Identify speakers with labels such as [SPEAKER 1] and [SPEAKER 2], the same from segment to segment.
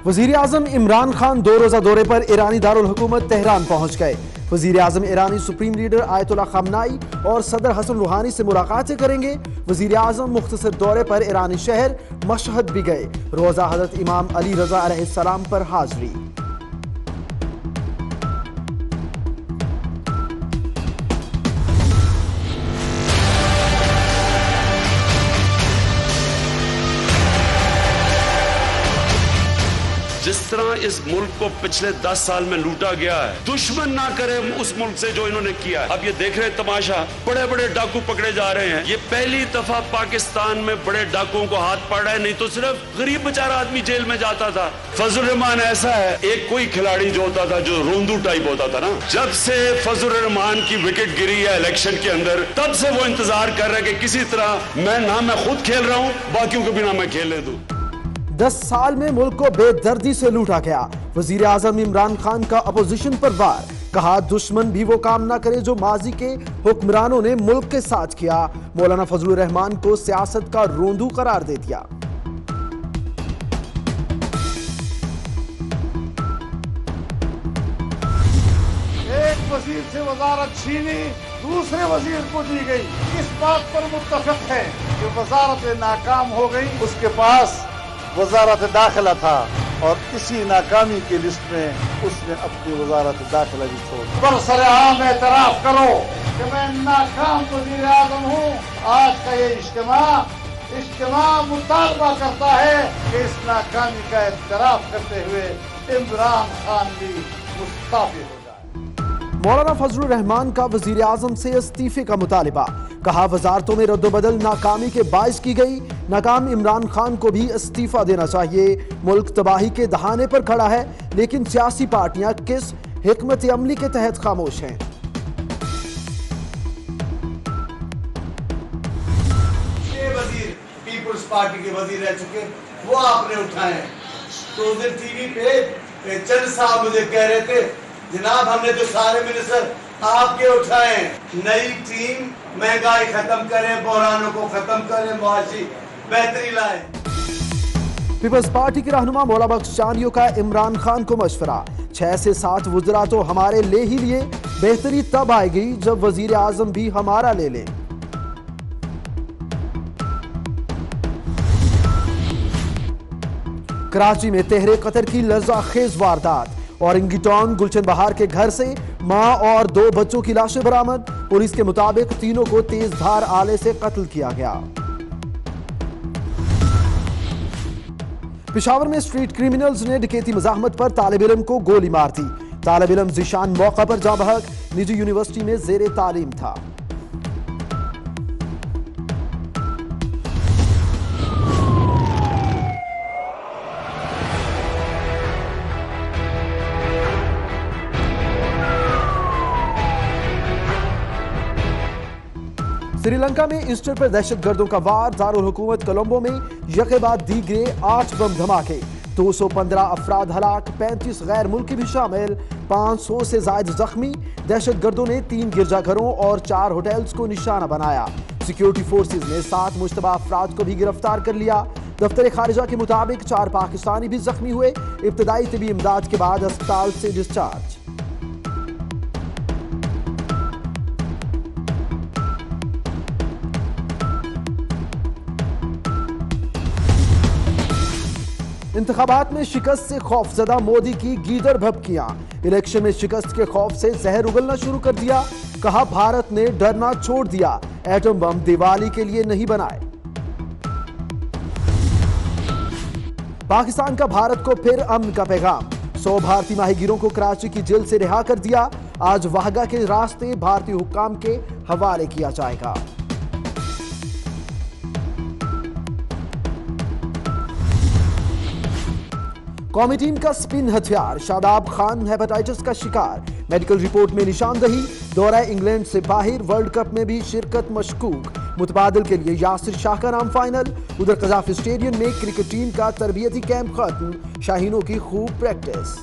[SPEAKER 1] वजीर आजम इमरान खान 2 रोजा दौरे पर ईरानी दारुल हुकूमत तेहरान पहुंच गए। वजीर आजम ईरानी सुप्रीम लीडर आयतुल्ला खमनाई और सदर हसन रूहानी से मुलाकातें करेंगे। वजीर आजम मुख्तसर दौरे पर ईरानी शहर मशहद भी गए। रोजा हजरत इमाम अली रजा अलैहिस्सलाम पर हाजिरी।
[SPEAKER 2] जिस तरह इस मुल्क को पिछले 10 साल में लूटा गया है, दुश्मन ना करे उस मुल्क से जो इन्होंने किया है। अब ये देख रहे तमाशा, बड़े बड़े डाकू पकड़े जा रहे हैं। ये पहली दफा पाकिस्तान में बड़े डाकुओं को हाथ पड़ रहा है, नहीं तो सिर्फ गरीब बेचारा आदमी जेल में जाता था। फजल रहमान ऐसा है, एक कोई खिलाड़ी जो होता था जो रोंदू टाइप होता था ना, जब से फजल रहमान की विकेट गिरी है इलेक्शन के अंदर, तब से वो इंतजार कर रहे हैं कि किसी तरह मैं खुद खेल रहा हूं, बाकियों को भी ना मैं खेलने दूं।
[SPEAKER 1] 10 साल में मुल्क को बेदर्दी से लूटा गया। वजीर आजम इमरान खान का अपोजिशन पर वार, कहा दुश्मन भी वो काम ना करे जो माजी के हुक्मरानों ने मुल्क के साथ किया। मौलाना फजलुर रहमान को सियासत का रोंदू करार दे दिया।
[SPEAKER 3] एक वजीर से वजारत छीनी, दूसरे वजीर को दी गई। इस बात पर मुत्तफिक है कि वजारत नाकाम हो गई। उसके पास वजारत दाखिला था और इसी नाकामी की लिस्ट में उसने अपनी वजारत दाखिला भी छोड़ दी। बरसरेआम एतराफ करो कि मैं नाकाम वजीर आजम हूँ। आज का ये इज्तिमा मुतालबा करता है कि इस नाकामी का एतराफ करते हुए इमरान खान भी मुस्ताफी हो जाए।
[SPEAKER 1] मौलाना फजलुर रहमान का वजीर आजम से इस्तीफे का मुतालिबा, कहा वजारतों में रद्दोबदल नाकामी के बाइस की गई। नाकाम इमरान खान को भी इस्तीफा देना चाहिए। मुल्क तबाही के दहाने पर खड़ा है, लेकिन सियासी पार्टियां किस हिकमत अमली के तहत खामोश हैं।
[SPEAKER 4] वजीर पीपुल्स पार्टी के वजीर रह चुके, वो आपने उठाए। तो उस दिन टीवी पे चंद साहब मुझे कह रहे थे, जनाब हमने तो सारे मिनिस्टर आपके उठाए। नई टीम महंगाई खत्म करे, बहरानों को खत्म करे, मुआशी बेहतरी लाए।
[SPEAKER 1] पीपल्स पार्टी के रहनुमा मौला बख्श चानियों का इमरान खान को मशवरा, 6 से 7 वज़रा तो हमारे ले ही लिए, बेहतरी तब आएगी जब वजीर आजम भी हमारा ले ले। कराची में तेहरे कतर की लज्जाखेज वारदात, औरंगी टाउन गुलशन बहार के घर से मां और 2 बच्चों की लाशें बरामद। पुलिस के मुताबिक तीनों को तेज धार आले से कत्ल किया गया। पेशावर में स्ट्रीट क्रिमिनल्स ने डकैती मजाहमत पर तालिब इल्म को गोली मार दी। तालिब इल्म जिशान मौका पर जाँ बहक, निजी यूनिवर्सिटी में जेरे तालीम था। श्रीलंका में ईस्टर पर दहशतगर्दों का वार, दारुल हुकूमत कोलंबो में यके बाद दीगरे 8 बम धमाके, 215 अफराद हलाक, 35 गैर मुल्की भी शामिल, 500 से ज्यादा जख्मी। दहशतगर्दों ने 3 गिरजाघरों और 4 होटल्स को निशाना बनाया। सिक्योरिटी फोर्सेज ने 7 मुश्तबा अफराद को भी गिरफ्तार कर लिया। दफ्तर खारिजा के मुताबिक 4 पाकिस्तानी भी जख्मी हुए, इब्तदाई तबी इमदाद के बाद अस्पताल से डिस्चार्ज। इंतखाबात में शिकस्त से खौफजदा मोदी की गीदड़ भभकियां, इलेक्शन में शिकस्त के खौफ से जहर उगलना शुरू कर दिया। कहा भारत ने डरना छोड़ दिया, एटम बम दिवाली के लिए नहीं बनाए। पाकिस्तान का भारत को फिर अमन का पैगाम, 100 भारतीय माहीगीरों को कराची की जेल से रिहा कर दिया। आज वाहगा के रास्ते भारतीय हुक्काम के हवाले किया जाएगा। कौमी टीम का स्पिन हथियार शादाब खान हेपेटाइटिस का शिकार, मेडिकल रिपोर्ट में निशानदही। दौरा इंग्लैंड से बाहर, वर्ल्ड कप में भी शिरकत मशकूक। मुतबादल के लिए यासिर शाह का नाम फाइनल। उधर कजाफ स्टेडियम में क्रिकेट टीम का तरबियती कैंप खत्म, शाहीनों की खूब प्रैक्टिस।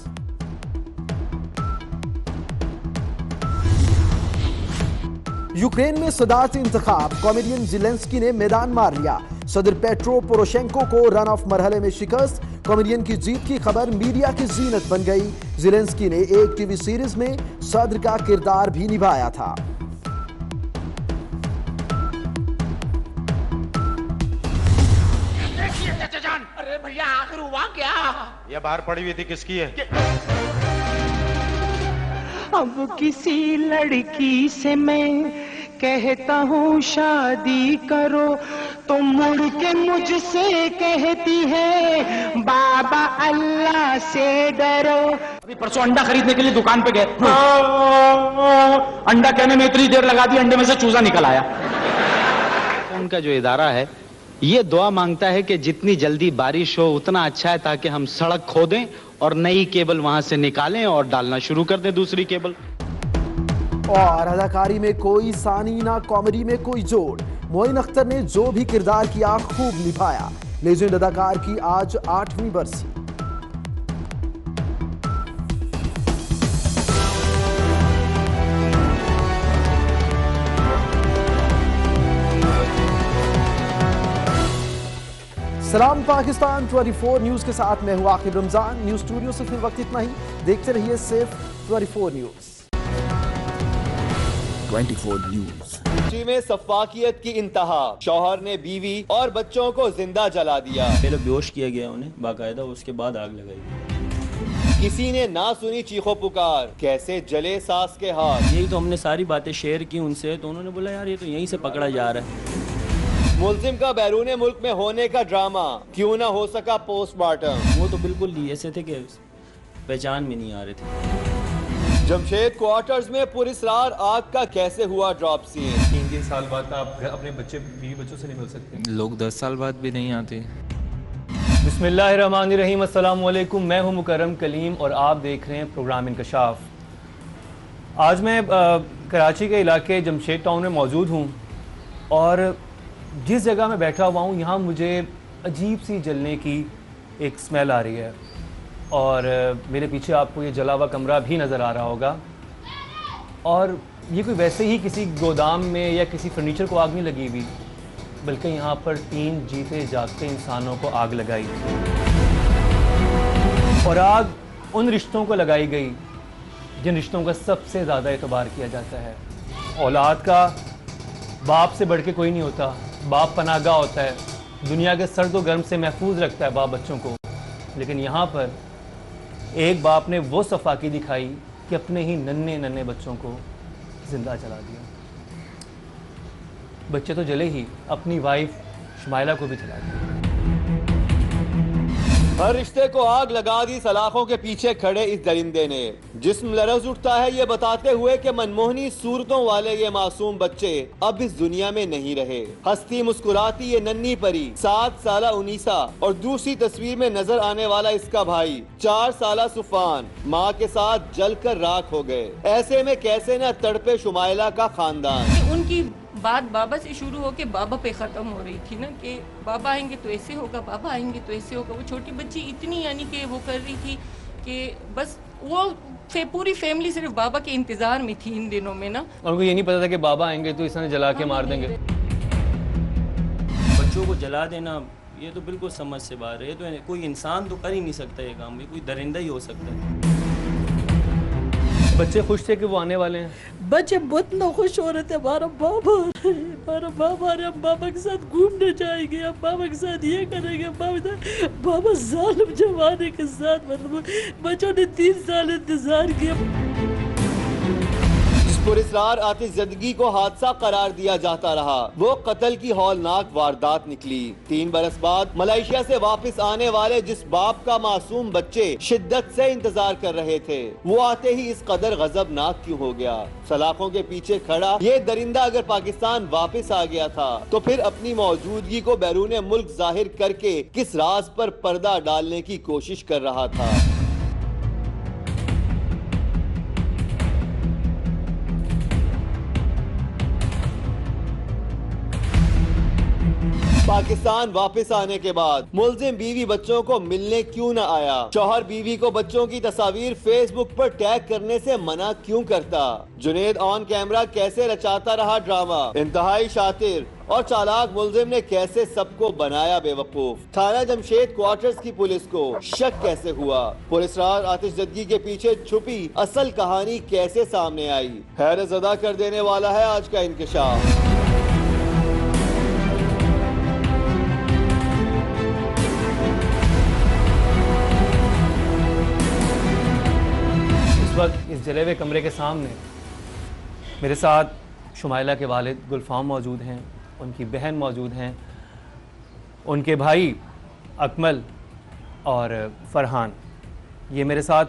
[SPEAKER 1] यूक्रेन में सदारती इंतखाब, कॉमेडियन ज़ेलेंस्की ने मैदान मार लिया। सदर पेट्रो पोरोशेंको को रन ऑफ मरहले में शिकस्त। कॉमेडियन की जीत की खबर मीडिया की जीनत बन गई। ज़ेलेंस्की ने एक टीवी सीरीज में सदर का किरदार भी निभाया था।
[SPEAKER 5] अरे भैया आखिर हुआ क्या?
[SPEAKER 6] ये बाहर पड़ी हुई थी, किसकी है?
[SPEAKER 7] अब किसी लड़की से मैं कहता हूँ शादी करो तो मुड़ के मुझसे कहती है बाबा अल्लाह से डरो।
[SPEAKER 5] अभी परसों अंडा खरीदने के लिए दुकान पे गए, अंडा कहने में इतनी देर लगा दी, अंडे में से चूजा निकल आया।
[SPEAKER 8] उनका जो इदारा है ये दुआ मांगता है कि जितनी जल्दी बारिश हो उतना अच्छा है, ताकि हम सड़क खोदें और नई केबल वहां से निकालें और डालना शुरू कर दें दूसरी केबल।
[SPEAKER 1] और अदाकारी में कोई सानी ना कॉमेडी में कोई जोड़। मोइन अख्तर ने जो भी किरदार किया खूब निभाया। लेजेंड अदाकार की आज 8वीं बरसी। सलाम पाकिस्तान 24 न्यूज के साथ मैं हूं आकिब रमजान। न्यूज स्टूडियो से फिर वक्त इतना ही। देखते रहिए सिर्फ 24 न्यूज।
[SPEAKER 9] 24 न्यूज।
[SPEAKER 10] कराची में सफाकियत की इंतहा, शौहर ने बीवी और बच्चों को जिंदा जला दिया।
[SPEAKER 11] पहले बेहोश किया गया उन्हें बाकायदा, उसके बाद आग लगाई।
[SPEAKER 10] किसी ने ना सुनी चीखों पुकार, कैसे जले सास के हाथ।
[SPEAKER 11] यही तो हमने सारी बातें शेयर की उनसे, तो उन्होंने बोला यार ये तो यहीं से पकड़ा जा रहा है।
[SPEAKER 10] मुल्जिम का बैरून मुल्क में होने का ड्रामा, क्यों ना हो सका पोस्टमार्टम।
[SPEAKER 11] वो तो बिल्कुल ही ऐसे थे कि पहचान में नहीं आ रहे थे।
[SPEAKER 10] जमशेद क्वार्टर्स में पुरस्रार आग का कैसे हुआ ड्रॉप सीन।
[SPEAKER 12] 3 साल बाद आप अपने बीवी बच्चों से नहीं मिल सकते।
[SPEAKER 13] लोग 10 साल बाद भी नहीं आते।
[SPEAKER 14] बिस्मिल्लाहिर्रहमानिर्रहीम, अस्सलाम वालेकुम। मैं हूं मुकर्रम कलीम और आप देख रहे हैं प्रोग्राम इंकशाफ। आज मैं कराची के इलाके जमशेद टाउन में मौजूद हूं और जिस जगह मैं बैठा हुआ हूँ यहाँ मुझे अजीब सी जलने की एक स्मेल आ रही है और मेरे पीछे आपको ये जला हुआ कमरा भी नज़र आ रहा होगा। और ये कोई वैसे ही किसी गोदाम में या किसी फर्नीचर को आग नहीं लगी हुई, बल्कि यहाँ पर 3 जीते जागते इंसानों को आग लगाई और आग उन रिश्तों को लगाई गई जिन रिश्तों का सबसे ज़्यादा एतबार किया जाता है। औलाद का बाप से बढ़ के कोई नहीं होता। बाप पनाहगाह होता है, दुनिया के सर्द व गर्म से महफूज रखता है बाप बच्चों को। लेकिन यहाँ पर एक बाप ने वो सफाकी दिखाई कि अपने ही नन्हे नन्हे बच्चों को जिंदा जला दिया। बच्चे तो जले ही, अपनी वाइफ शुमाइला को भी जला दिया।
[SPEAKER 10] हर रिश्ते को आग लगा दी सलाखों के पीछे खड़े इस दरिंदे ने। जिस्म लरज उठता है ये बताते हुए कि मनमोहनी सूरतों वाले ये मासूम बच्चे अब इस दुनिया में नहीं रहे। हंसती मुस्कुराती ये नन्ही परी 7 साला उनीसा और दूसरी तस्वीर में नजर आने वाला इसका भाई 4 साला सुफान माँ के साथ जलकर राख हो गए। ऐसे में कैसे न तड़पे शुमाइला का खानदान।
[SPEAKER 15] उनकी बात बाबा से शुरू होके बाबा पे ख़त्म हो रही थी ना, कि बाबा आएंगे तो ऐसे होगा, बाबा आएंगे तो ऐसे होगा। वो छोटी बच्ची इतनी यानी कि वो कर रही थी कि बस वो पूरी फैमिली सिर्फ बाबा के इंतज़ार में थी इन दिनों में ना।
[SPEAKER 14] उनको ये नहीं पता था कि बाबा आएंगे तो इसने जला के मार देंगे।
[SPEAKER 11] बच्चों को जला देना ये तो बिल्कुल समझ से बाहर है। तो कोई इंसान तो कर ही नहीं सकता ये काम, ये कोई दरिंदा ही हो सकता है।
[SPEAKER 14] बच्चे खुश थे कि वो आने वाले हैं।
[SPEAKER 16] बच्चे बहुत ना खुश हो रहे थे, हमारा बाबा आ रहे हैं, हमारा बाबा आ रहे हैं, हम बाबा के साथ घूमने जाएंगे, हम बाबा के साथ ये करेंगे। बाबा जालिम जमाने के साथ, मतलब बच्चों ने 3 साल इंतजार किया।
[SPEAKER 10] पुरस्रार आतिश ज़िंदगी को हादसा करार दिया जाता रहा, वो कत्ल की हौलनाक वारदात निकली। 3 बरस बाद मलेशिया से वापस आने वाले जिस बाप का मासूम बच्चे शिद्दत से इंतजार कर रहे थे, वो आते ही इस कदर गजबनाक क्यों हो गया। सलाखों के पीछे खड़ा ये दरिंदा अगर पाकिस्तान वापस आ गया था तो फिर अपनी मौजूदगी को बैरून मुल्क जाहिर करके किस राज पर पर्दा डालने की कोशिश कर रहा था। पाकिस्तान वापस आने के बाद मुलजिम बीवी बच्चों को मिलने क्यों न आया? शौहर बीवी को बच्चों की तस्वीर फेसबुक पर टैग करने से मना क्यों करता? जुनेद ऑन कैमरा कैसे रचाता रहा ड्रामा? इंतहाई शातिर और चालाक मुलजिम ने कैसे सबको बनाया बेवकूफ? थाना जमशेद क्वार्टर्स की पुलिस को शक कैसे हुआ? पुलिस राज आतिशजदगी के पीछे छुपी असल कहानी कैसे सामने आई? हैरत ज़दा कर देने वाला है आज का इंकशाफ।
[SPEAKER 14] इस वक्त इस जले हुए कमरे के सामने मेरे साथ शुमाइला के वालिद गुलफाम मौजूद हैं, उनकी बहन मौजूद हैं, उनके भाई अकमल और फरहान। ये मेरे साथ